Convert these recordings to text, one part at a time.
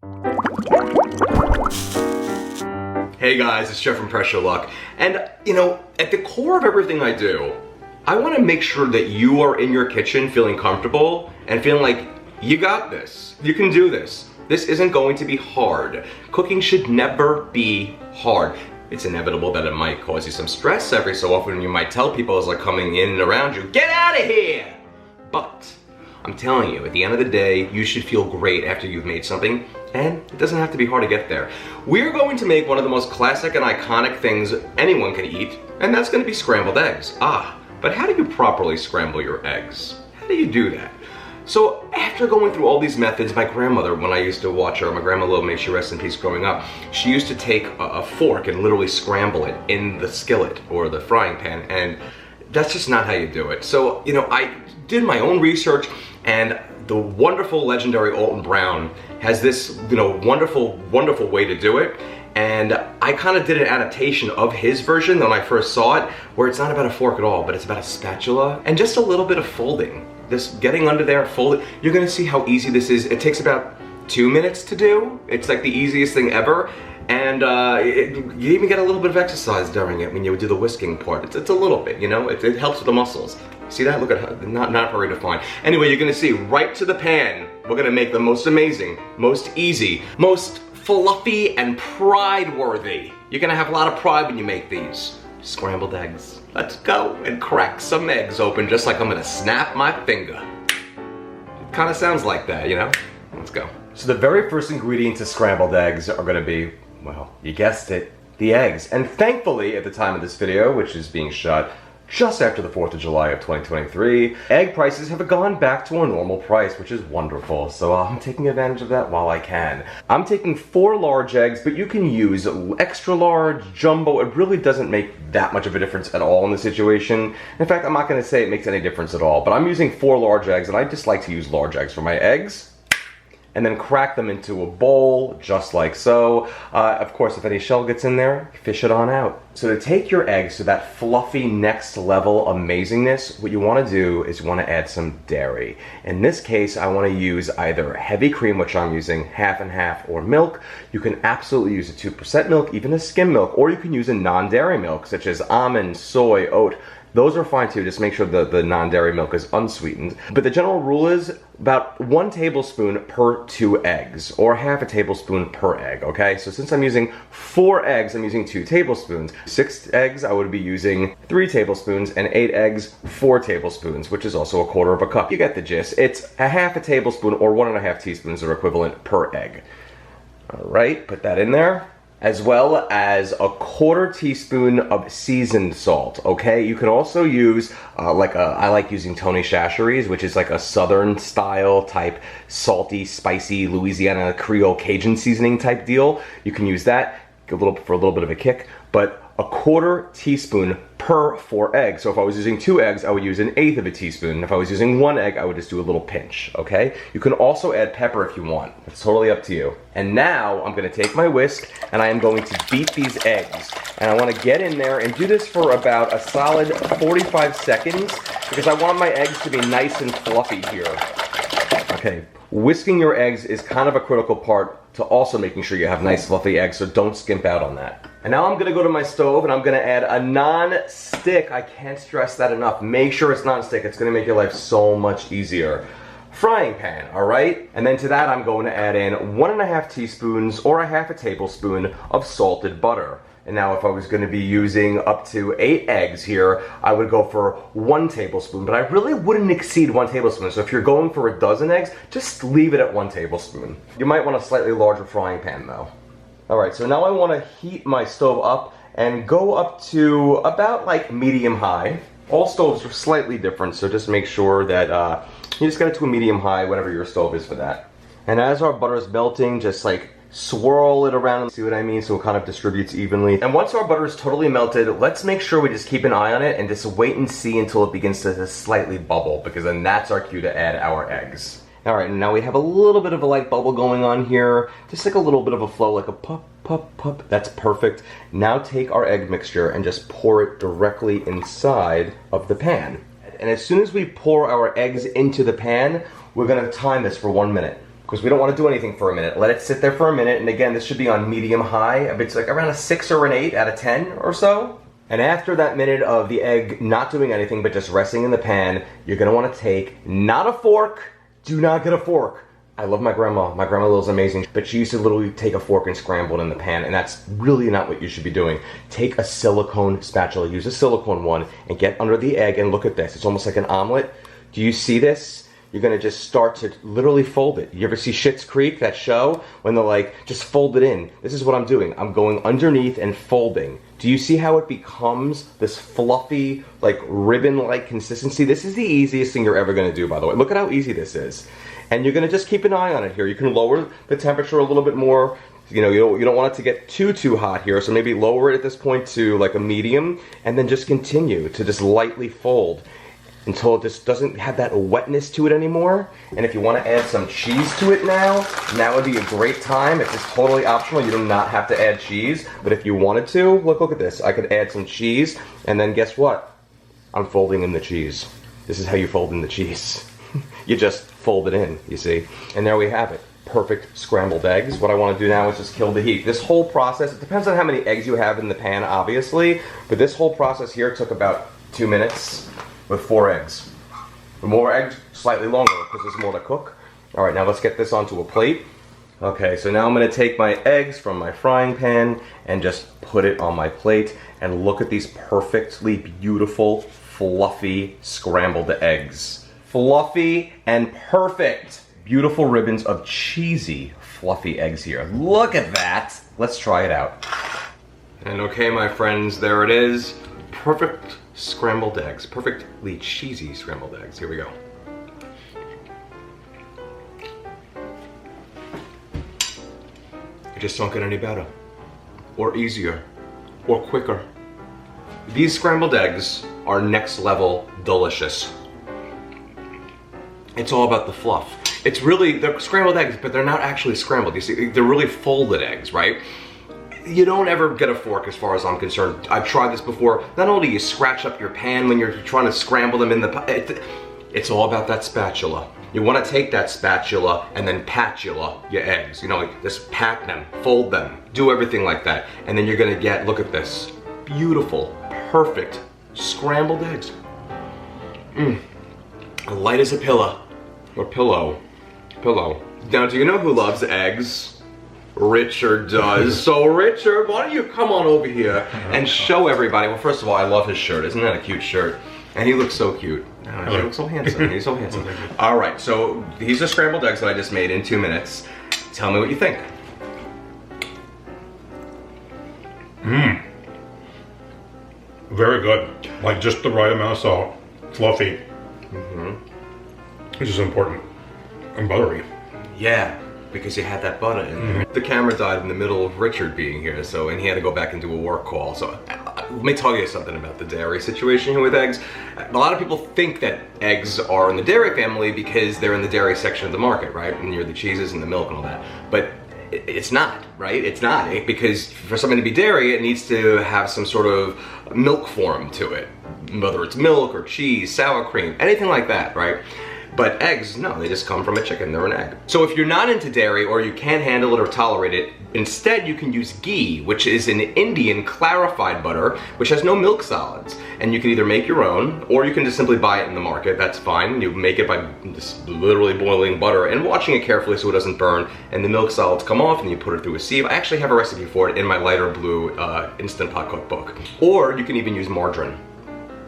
Hey guys, it's Jeff from Pressure Luck. And you know, at the core of everything I do, I want to make sure that you are in your kitchen feeling comfortable and feeling like you got this. You can do this. This isn't going to be hard. Cooking should never be hard. It's inevitable that it might cause you some stress every so often. You might tell people as they're coming in and around you, get out of here! But I'm telling you, at the end of the day, you should feel great after you've made something, and it doesn't have to be hard to get there. We're going to make one of the most classic and iconic things anyone can eat, and that's going to be scrambled eggs. But how do you properly scramble your eggs? How do you do that? So after going through all these methods, my grandmother, when I used to watch her, my grandma loved me, she rests in peace growing up, she used to take a fork and literally scramble it in the skillet or the frying pan, and that's just not how you do it. So, you know, I did my own research, and the wonderful, legendary Alton Brown has this, you know, wonderful, wonderful way to do it. And I kind of did an adaptation of his version when I first saw it, where it's not about a fork at all, but it's about a spatula and just a little bit of folding. This getting under there, folding. You're gonna see how easy this is. It takes about 2 minutes to do. It's like the easiest thing ever. And you even get a little bit of exercise during it when you do the whisking part. It's a little bit, you know, it helps with the muscles. See that? Look at how, not very defined. Anyway, you're gonna see right to the pan. We're gonna make the most amazing, most easy, most fluffy and pride-worthy. You're gonna have a lot of pride when you make these scrambled eggs. Let's go and crack some eggs open just like I'm gonna snap my finger. It kinda sounds like that, you know? Let's go. So the very first ingredient to scrambled eggs are gonna be, well, you guessed it, the eggs. And thankfully, at the time of this video, which is being shot just after the 4th of July of 2023, egg prices have gone back to a normal price, which is wonderful. So I'm taking advantage of that while I can. I'm taking 4 large eggs, but you can use extra large, jumbo. It really doesn't make that much of a difference at all in the situation. In fact, I'm not gonna say it makes any difference at all, but I'm using 4 large eggs, and I just like to use large eggs for my eggs. And then crack them into a bowl, just like so. Of course, if any shell gets in there, fish it on out. So to take your eggs to that fluffy next level amazingness, what you wanna do is you wanna add some dairy. In this case, I wanna use either heavy cream, which I'm using half and half, or milk. You can absolutely use a 2% milk, even a skim milk, or you can use a non-dairy milk, such as almond, soy, oat. Those are fine too, just make sure the non-dairy milk is unsweetened. But the general rule is about 1 tablespoon per 2 eggs, or half a tablespoon per egg, okay? So since I'm using 4 eggs, I'm using 2 tablespoons. 6 eggs, I would be using 3 tablespoons, and 8 eggs, 4 tablespoons, which is also a 1/4 cup. You get the gist. It's a half a tablespoon, or 1½ teaspoons are equivalent per egg. All right, put that in there. As well as a 1/4 teaspoon of seasoned salt, okay? You can also use, I like using Tony Chachere's, which is like a southern style type salty, spicy, Louisiana Creole Cajun seasoning type deal. You can use that for a little bit of a kick, but a 1/4 teaspoon per 4 eggs. So if I was using 2 eggs, I would use 1/8 of a teaspoon. If I was using 1 egg, I would just do a little pinch, okay? You can also add pepper if you want. It's totally up to you. And now I'm gonna take my whisk and I am going to beat these eggs. And I wanna get in there and do this for about a solid 45 seconds because I want my eggs to be nice and fluffy here. Okay, whisking your eggs is kind of a critical part to also making sure you have nice fluffy eggs, so don't skimp out on that. And now I'm gonna go to my stove and I'm gonna add a non-stick. I can't stress that enough. Make sure it's non-stick. It's gonna make your life so much easier. Frying pan, all right? And then to that, I'm going to add in 1½ teaspoons or a half a tablespoon of salted butter. And now if I was gonna be using up to 8 eggs here, I would go for 1 tablespoon, but I really wouldn't exceed 1 tablespoon. So if you're going for a dozen eggs, just leave it at 1 tablespoon. You might want a slightly larger frying pan though. All right, so now I wanna heat my stove up and go up to about like medium high. All stoves are slightly different, so just make sure that you just get it to a medium high, whatever your stove is for that. And as our butter is melting, just like swirl it around, see what I mean, so it kind of distributes evenly. And once our butter is totally melted, let's make sure we just keep an eye on it and just wait and see until it begins to just slightly bubble, because then that's our cue to add our eggs. All right, and now we have a little bit of a light bubble going on here, just like a little bit of a flow, like a pop, pop, pop. That's perfect. Now take our egg mixture and just pour it directly inside of the pan. And as soon as we pour our eggs into the pan, we're gonna time this for 1 minute. because we don't want to do anything for a minute. Let it sit there for a minute, and again, this should be on medium-high. It's like around a 6 or an 8 out of 10 or so. And after that minute of the egg not doing anything but just resting in the pan, you're going to want to take, not a fork, do not get a fork. I love my grandma. My grandma was amazing, but she used to literally take a fork and scramble it in the pan, and that's really not what you should be doing. Take a silicone spatula, use a silicone one, and get under the egg, and look at this. It's almost like an omelet. Do you see this? You're gonna just start to literally fold it. You ever see Schitt's Creek, that show? When they're like, just fold it in. This is what I'm doing. I'm going underneath and folding. Do you see how it becomes this fluffy, like ribbon-like consistency? This is the easiest thing you're ever gonna do, by the way. Look at how easy this is. And you're gonna just keep an eye on it here. You can lower the temperature a little bit more. You know, you don't want it to get too hot here, so maybe lower it at this point to like a medium, and then just continue to just lightly fold until it just doesn't have that wetness to it anymore. And if you want to add some cheese to it now would be a great time. It's just totally optional. You do not have to add cheese, but if you wanted to, look at this. I could add some cheese, and then guess what? I'm folding in the cheese. This is how you fold in the cheese. You just fold it in, you see? And there we have it. Perfect scrambled eggs. What I want to do now is just kill the heat. This whole process, it depends on how many eggs you have in the pan, obviously, but this whole process here took about 2 minutes with 4 eggs. The more eggs, slightly longer, because there's more to cook. All right, now let's get this onto a plate. Okay, so now I'm gonna take my eggs from my frying pan and just put it on my plate, and look at these perfectly beautiful, fluffy, scrambled eggs. Fluffy and perfect. Beautiful ribbons of cheesy, fluffy eggs here. Look at that. Let's try it out. And okay, my friends, there it is. Perfect scrambled eggs. Perfectly cheesy scrambled eggs. Here we go. It just don't get any better, or easier, or quicker. These scrambled eggs are next level delicious. It's all about the fluff. It's really, they're scrambled eggs, but they're not actually scrambled. You see, they're really folded eggs, right? You don't ever get a fork as far as I'm concerned. I've tried this before. Not only do you scratch up your pan when you're trying to scramble them in the, it's all about that spatula. You want to take that spatula and then patula your eggs. You know, like just pat them, fold them, do everything like that. And then you're gonna get, look at this, beautiful, perfect scrambled eggs. Light as a pillow, or pillow. Now, do you know who loves eggs? Richard does. So Richard, why don't you come on over here and show everybody. Well, first of all, I love his shirt. Isn't that a cute shirt? And he looks so cute. He looks so handsome. He's so handsome. All right, so these are scrambled eggs that I just made in 2 minutes. Tell me what you think. Very good. Like just the right amount of salt. Fluffy. Which is important. And buttery. Yeah, because you had that butter in there. The camera died in the middle of Richard being here, so, and he had to go back and do a work call. So let me tell you something about the dairy situation here with eggs. A lot of people think that eggs are in the dairy family because they're in the dairy section of the market, right? And you're the cheeses and the milk and all that. But it's not, right? It's not, because for something to be dairy, it needs to have some sort of milk form to it. Whether it's milk or cheese, sour cream, anything like that, right? But eggs, no, they just come from a chicken, they're an egg. So if you're not into dairy or you can't handle it or tolerate it, instead you can use ghee, which is an Indian clarified butter, which has no milk solids. And you can either make your own, or you can just simply buy it in the market, that's fine. You make it by just literally boiling butter and watching it carefully so it doesn't burn, and the milk solids come off and you put it through a sieve. I actually have a recipe for it in my lighter blue Instant Pot cookbook. Or you can even use margarine.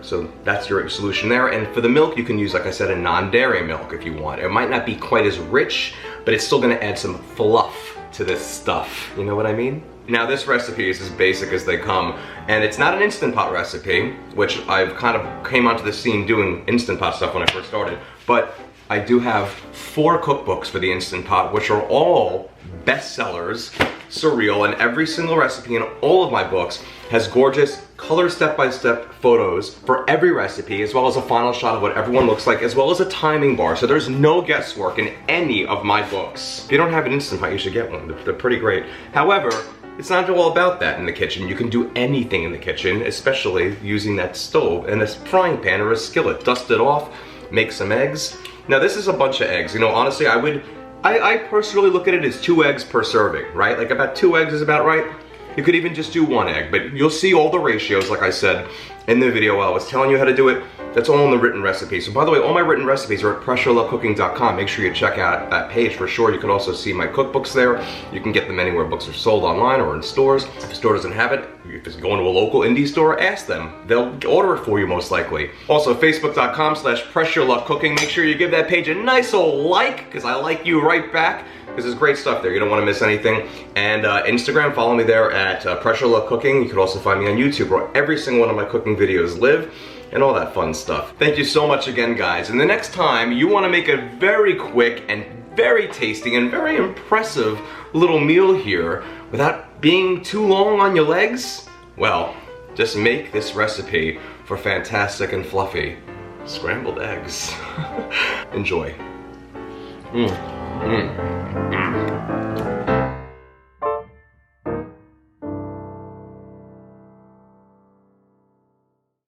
So that's your solution there. And for the milk, you can use, like I said, a non-dairy milk if you want. It might not be quite as rich, but it's still gonna add some fluff to this stuff. You know what I mean? Now this recipe is as basic as they come, and it's not an Instant Pot recipe, which I've kind of came onto the scene doing Instant Pot stuff when I first started, but I do have 4 cookbooks for the Instant Pot, which are all bestsellers, surreal, and every single recipe in all of my books has gorgeous color step-by-step photos for every recipe, as well as a final shot of what everyone looks like, as well as a timing bar, so there's no guesswork in any of my books. If you don't have an Instant Pot, you should get one. They're pretty great. However, it's not all about that in the kitchen. You can do anything in the kitchen, especially using that stove and this frying pan or a skillet. Dust it off, make some eggs. Now this is a bunch of eggs. You know, honestly, I would I personally look at it as 2 eggs per serving, right? Like about 2 eggs is about right. You could even just do 1 egg, but you'll see all the ratios, like I said, in the video while I was telling you how to do it. That's all in the written recipe. So by the way, all my written recipes are at pressurelovecooking.com. Make sure you check out that page for sure. You can also see my cookbooks there. You can get them anywhere books are sold online or in stores. If the store doesn't have it, if it's going to a local indie store, ask them. They'll order it for you most likely. Also, facebook.com/pressurelovecooking. Make sure you give that page a nice old like, because I like you right back. Because there's great stuff there. You don't want to miss anything. And Instagram, follow me there at Pressure Love Cooking. You can also find me on YouTube, where every single one of my cooking videos live, and all that fun stuff. Thank you so much again, guys. And the next time you want to make a very quick and very tasty and very impressive little meal here without being too long on your legs, well, just make this recipe for fantastic and fluffy scrambled eggs. Enjoy.